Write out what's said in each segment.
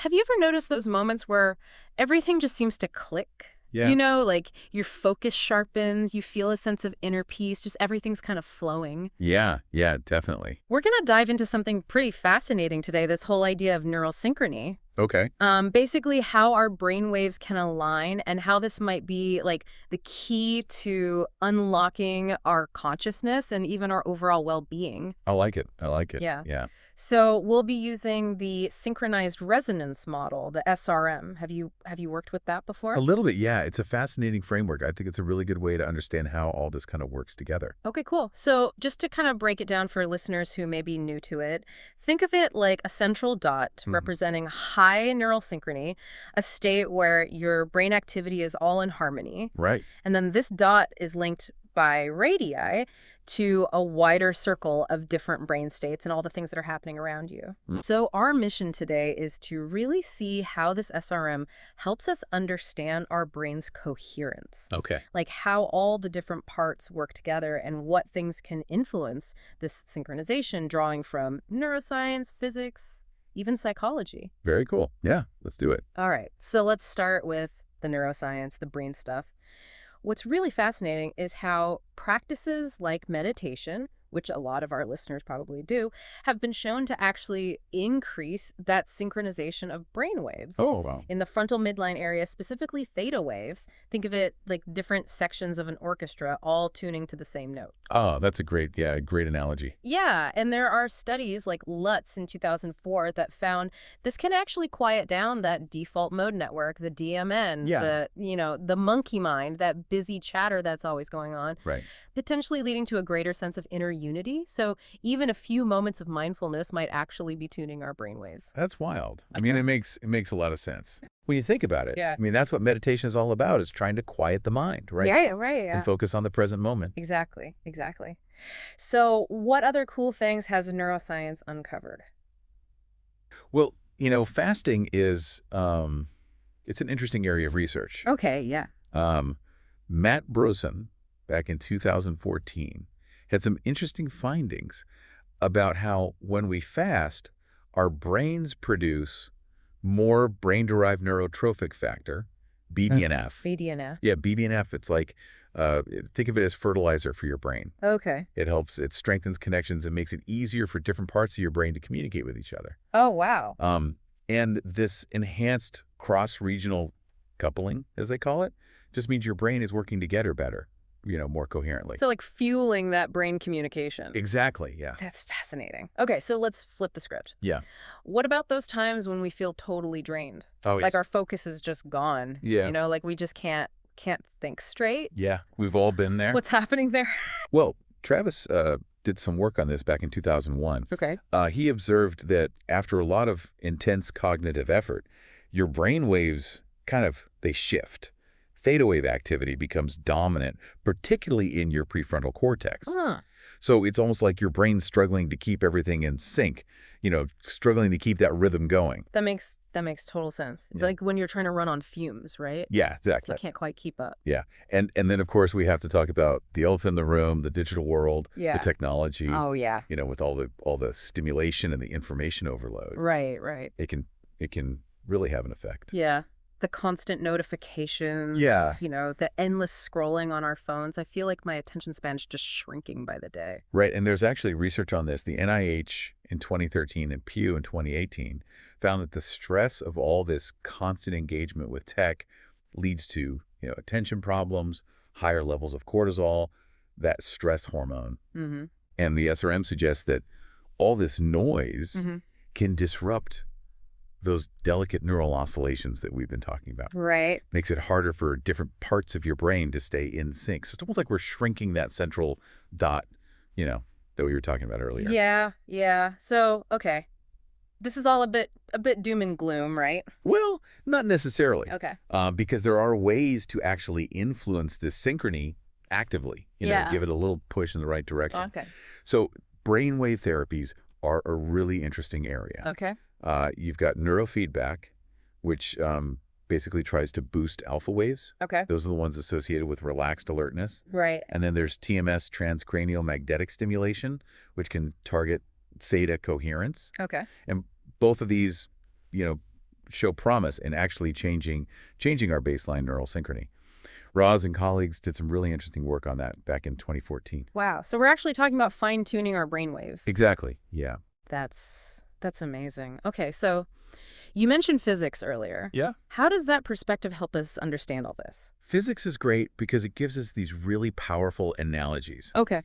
Have you ever noticed those moments where everything just seems to click? Yeah. Like your focus sharpens, you feel a sense of inner peace, just everything's kind of flowing. Yeah, yeah, definitely. We're going to dive into something pretty fascinating today, this whole idea of neural synchrony. Okay. Basically how our brain waves can align and how this might be like the key to unlocking our consciousness and even our overall well-being. I like it. I like it. Yeah. Yeah. So we'll be using the synchronized resonance model, the SRM. Have you worked with that A before? little bit, yeah. It's a fascinating framework. I think it's a really good way to understand how all this kind of works together. Okay, cool. So just to kind of break it down for listeners who may be new to it, think of it like a central dot Hmm. representing high neural synchrony, a state where your brain activity is all in harmony. Right. And then this dot is linked by radii to a wider circle of different brain states and all the things that are happening around you. Mm. So our mission today is to really see how this SRM helps us understand our brain's coherence, Okay. like how all the different parts work together and what things can influence this synchronization, drawing from neuroscience, physics, even psychology. Very cool. Yeah, let's do it. All right, so let's start with the neuroscience, the brain stuff. What's really fascinating is how practices like meditation, which a lot of our listeners probably do, have been shown to actually increase that synchronization of brain waves. Oh, wow. In the frontal midline area, specifically theta waves, think of it like different sections of an orchestra all tuning to the same note. Oh, that's a great analogy. Yeah, and there are studies like Lutz in 2004 that found this can actually quiet down that default mode network, the DMN, Yeah. the monkey mind, that busy chatter that's always going on, Right. potentially leading to a greater sense of inner unity. So even a few moments of mindfulness might actually be tuning our brainwaves. That's wild. I mean, it makes a lot of sense. When you think about it, Yeah. I mean, that's what meditation is all about, is trying to quiet the mind, right? Yeah, right, And yeah. focus on the present moment. Exactly, exactly. So what other cool things has neuroscience uncovered? Well, fasting is it's an interesting area of research. Okay, yeah. Um, Matt Brosen, back in 2014, had some interesting findings about how when we fast, our brains produce more brain-derived neurotrophic factor, BDNF. BDNF. Yeah, BDNF, it's like, think of it as fertilizer for your brain. Okay. It strengthens connections and makes it easier for different parts of your brain to communicate with each other. Oh, wow. And this enhanced cross-regional coupling, as they call it, just means your brain is working together better, more coherently. So like fueling that brain communication. Exactly, yeah. That's fascinating. Okay, so let's flip the script. Yeah. What about those times when we feel totally drained? Oh, Like yes. our focus is just gone. Yeah. Like we just can't think straight. Yeah, we've all been there. What's happening there? Well, Travis did some work on this back in 2001. Okay. He observed that after a lot of intense cognitive effort, your brain waves they shift. Theta wave activity becomes dominant, particularly in your prefrontal cortex. Huh. So it's almost like your brain's struggling to keep everything in sync, struggling to keep that rhythm going. That makes total sense. It's Yeah. like when you're trying to run on fumes, right? Yeah, So exactly. you can't quite keep up. Yeah. And then, of course, we have to talk about the elephant in the room, the digital world, Yeah. the technology, Oh, yeah. with all the stimulation and the information overload. Right, right. It can really have an effect. Yeah. The constant notifications, Yeah. The endless scrolling on our phones. I feel like my attention span's just shrinking by the day. Right. And there's actually research on this. The NIH in 2013 and Pew in 2018 found that the stress of all this constant engagement with tech leads to, attention problems, higher levels of cortisol, that stress hormone. Mm-hmm. And the SRM suggests that all this noise Mm-hmm. can disrupt those delicate neural oscillations that we've been talking about. Right. Makes it harder for different parts of your brain to stay in sync. So it's almost like we're shrinking that central dot, that we were talking about earlier. Yeah, yeah. So, okay. This is all a bit doom and gloom, right? Well, not necessarily. Okay. Because there are ways to actually influence this synchrony actively, Yeah. give it a little push in the right direction. Okay. So brainwave therapies are a really interesting area. Okay. You've got neurofeedback, which basically tries to boost alpha waves. Okay. Those are the ones associated with relaxed alertness. Right. And then there's TMS, transcranial magnetic stimulation, which can target theta coherence. Okay. And both of these, show promise in actually changing our baseline neural synchrony. Roz and colleagues did some really interesting work on that back in 2014. Wow. So we're actually talking about fine-tuning our brainwaves. Exactly. Yeah. That's amazing. Okay, so you mentioned physics earlier. Yeah. How does that perspective help us understand all this? Physics is great because it gives us these really powerful analogies. Okay.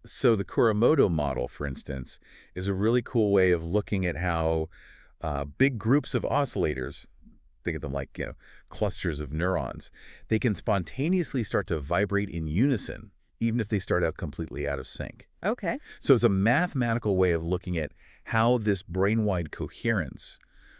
So the Kuramoto model, for instance, is a really cool way of looking at how big groups of oscillators, think of them like, clusters of neurons, they can spontaneously start to vibrate in unison, even if they start out completely out of sync. Okay. So it's a mathematical way of looking at how this brain-wide coherence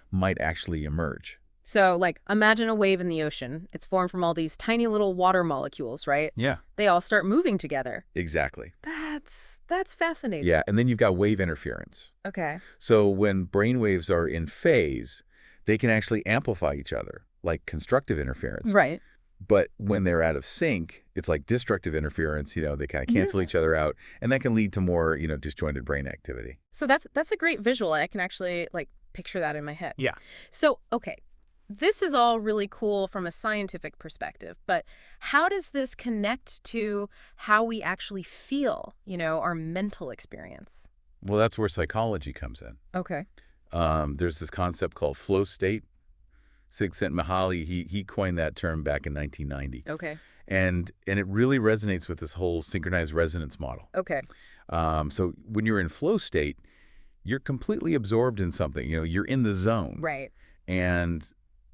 might actually emerge. So, like, imagine a wave in the ocean. It's formed from all these tiny little water molecules, right? Yeah. They all start moving together. Exactly. That's fascinating. Yeah, and then you've got wave interference. Okay. So when brain waves are in phase, they can actually amplify each other, like constructive interference. Right. But when they're out of sync, it's like destructive interference. They kind of cancel each other out, and that can lead to more, disjointed brain activity. So that's a great visual. I can actually, like, picture that in my head. Yeah. So, okay. This is all really cool from a scientific perspective, but how does this connect to how we actually feel, our mental experience? Well, that's where psychology comes in. Okay. There's this concept called flow state. Csikszentmihalyi, he coined that term back in 1990. Okay. And it really resonates with this whole synchronized resonance model. Okay. So when you're in flow state, you're completely absorbed in something. You're in the zone. Right. And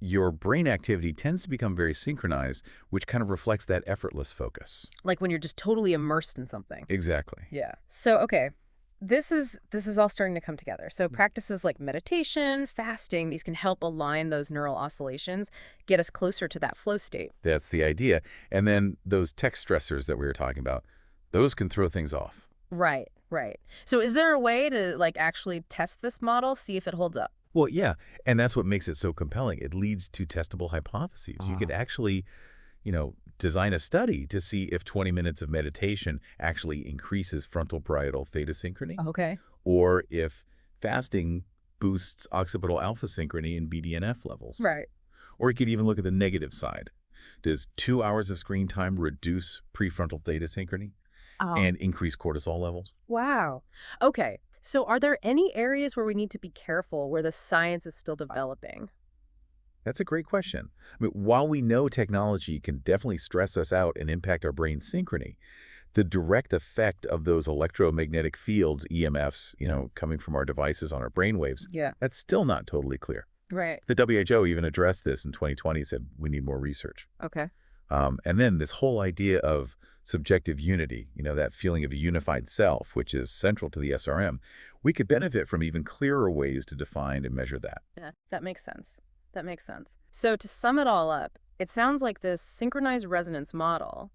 your brain activity tends to become very synchronized, which kind of reflects that effortless focus. Like when you're just totally immersed in something. Exactly. Yeah. So, okay. This is all starting to come together. So practices like meditation, fasting, these can help align those neural oscillations, get us closer to that flow state. That's the idea. And then those tech stressors that we were talking about, those can throw things off. Right, right. So is there a way to actually test this model, see if it holds up? Well, yeah, and that's what makes it so compelling. It leads to testable hypotheses. You could actually, design a study to see if 20 minutes of meditation actually increases frontal parietal theta synchrony, Okay. or if fasting boosts occipital alpha synchrony and BDNF levels. Right. Or you could even look at the negative side. Does 2 hours of screen time reduce prefrontal theta synchrony and increase cortisol levels? Wow. Okay. So are there any areas where we need to be careful, where the science is still developing? That's a great question. While we know technology can definitely stress us out and impact our brain synchrony, the direct effect of those electromagnetic fields, EMFs, coming from our devices on our brainwaves, Yeah. that's still not totally clear. Right. The WHO even addressed this in 2020, said we need more research. Okay. And then this whole idea of subjective unity, that feeling of a unified self, which is central to the SRM, we could benefit from even clearer ways to define and measure that. Yeah, that makes sense. That makes sense. So to sum it all up, it sounds like this synchronized resonance model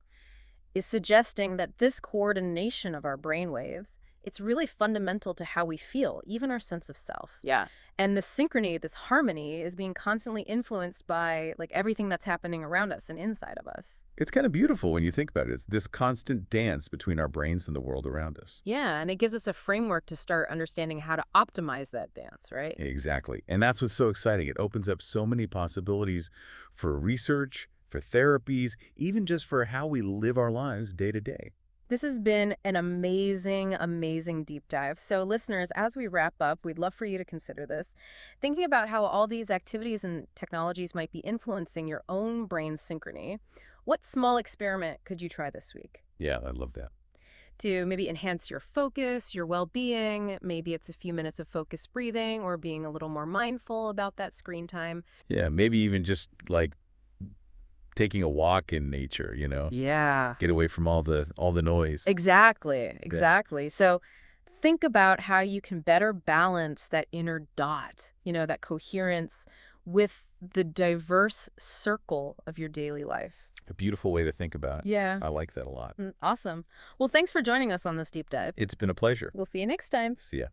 is suggesting that this coordination of our brainwaves, it's really fundamental to how we feel, even our sense of self. Yeah. And the synchrony, this harmony, is being constantly influenced by everything that's happening around us and inside of us. It's kind of beautiful when you think about it. It's this constant dance between our brains and the world around us. Yeah, and it gives us a framework to start understanding how to optimize that dance, right? Exactly. And that's what's so exciting. It opens up so many possibilities for research, for therapies, even just for how we live our lives day to day. This has been an amazing, amazing deep dive. So listeners, as we wrap up, we'd love for you to consider this, thinking about how all these activities and technologies might be influencing your own brain's synchrony. What small experiment could you try this week Yeah, I love that. to maybe enhance your focus, your well-being? Maybe it's a few minutes of focused breathing or being a little more mindful about that screen time. Yeah, maybe even just like taking a walk in nature, Yeah. get away from all the noise. Exactly. So think about how you can better balance that inner dot, that coherence with the diverse circle of your daily life. A beautiful way to think about it. Yeah. I like that a lot. Awesome. Well, thanks for joining us on this deep dive. It's been a pleasure. We'll see you next time. See ya.